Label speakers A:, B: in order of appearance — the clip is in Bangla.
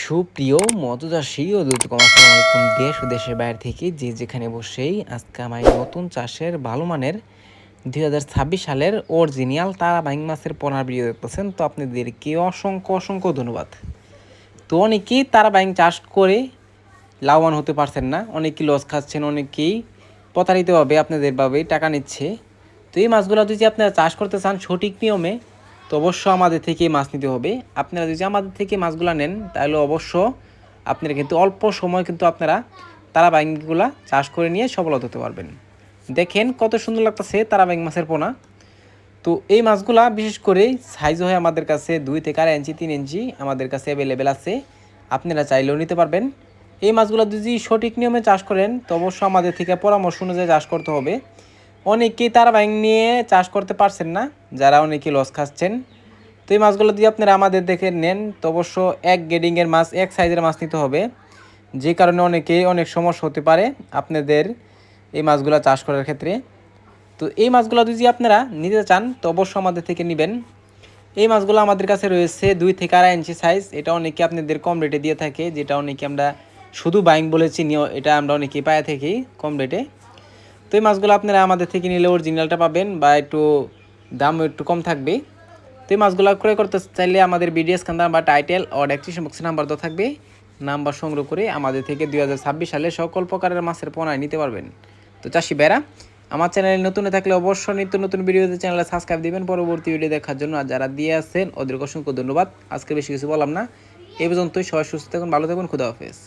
A: সুপ্রিয় মৎস্যচাষী ও দূতকম আসসালামু আলাইকুম দেশ ও দেশের বাইরে থেকে যে যেখানে বসেই আজকে আমার নতুন চাষের ভালো মানের 2026 সালের অরিজিনাল তারা বাইং মাছের পোনার ভিডিও দেখতেছেন। তো আপনাদেরকে অসংখ্য অসংখ্য ধন্যবাদ। তো অনেকেই তারা বাইং চাষ করে লাভবান হতে পারছেন না, অনেকেই লস খাচ্ছেন, অনেকেই প্রতারিতভাবে আপনাদেরভাবে টাকা নিচ্ছে। তো এই মাছগুলো যদি আপনারা চাষ করতে চান সঠিক নিয়মে, তো অবশ্য আমাদের থেকে মাছ নিতে হবে। আপনারা যদি আমাদের থেকে মাছগুলো নেন তাহলে অবশ্য আপনারা কিন্তু অল্প সময় কিন্তু আপনারা তারা বাইংগুলা চাষ করে নিয়ে সফল হতে পারবেন। দেখেন কত সুন্দর লাগতেছে তারা বাইং মাছের পোনা। তো এই মাছগুলা বিশেষ করে সাইজ হয় আমাদের কাছে 2 থেকে 2.5 ইঞ্চি 3 ইঞ্চি আমাদের কাছে অ্যাভেলেবেল আছে, আপনারা চাইলেও নিতে পারবেন। এই মাছগুলো যদি সঠিক নিয়মে চাষ করেন তো অবশ্য আমাদের থেকে পরামর্শ অনুযায়ী চাষ করতে হবে। অনেকেই তারা বাইং নিয়ে চাষ করতে পারছেন না, যারা অনেকেই লস খাচ্ছেন। তো এই মাছগুলো যদি আপনারা আমাদের দেখে নেন তো অবশ্য এক গ্রেডিংয়ের মাছ, এক সাইজের মাছ নিতে হবে, যে কারণে অনেক সমস্যা হতে পারে আপনাদের এই মাছগুলো চাষ করার ক্ষেত্রে। তো এই মাছগুলো যদি আপনারা নিতে চান তো অবশ্যই আমাদের থেকে নেবেন। এই মাছগুলো আমাদের কাছে রয়েছে 2 থেকে 2.5 ইঞ্চি সাইজ। এটা অনেকে আপনাদের কম রেটে দিয়ে থাকে, যেটা অনেকে আমরা শুধু বাইং বলে চিনি, এটা আমরা অনেকেই পায়ে থাকি কম রেটে। তো এই মাছগুলো আপনারা আমাদের থেকে নিলে অরিজিনালটা পাবেন বা একটু দাম একটু কম থাকবে। তো এই মাছগুলো ক্রয় করতে চাইলে আমাদের বিডিএস খান বা টাইটেল ও ডেসক্রিপশন বক্সে নাম্বার দেওয়া থাকবে, নাম্বার সংগ্রহ করে আমাদের থেকে 2026 সালে সকল প্রকারের মাছের পোনা নিতে পারবেন। তো চাষি বেড়া আমার চ্যানেলে নতুন থাকলে অবশ্যই নিত্য নতুন ভিডিওতে চ্যানেলে সাবস্ক্রাইব দিবেন পরবর্তী ভিডিও দেখার জন্য। আর যারা দিয়ে আছেন ওদেরকে অসংখ্য ধন্যবাদ। আজকে বেশি কিছু বললাম না, এই পর্যন্তই। সবাই সুস্থ থাকুন, ভালো থাকুন, খুদা হাফেজ।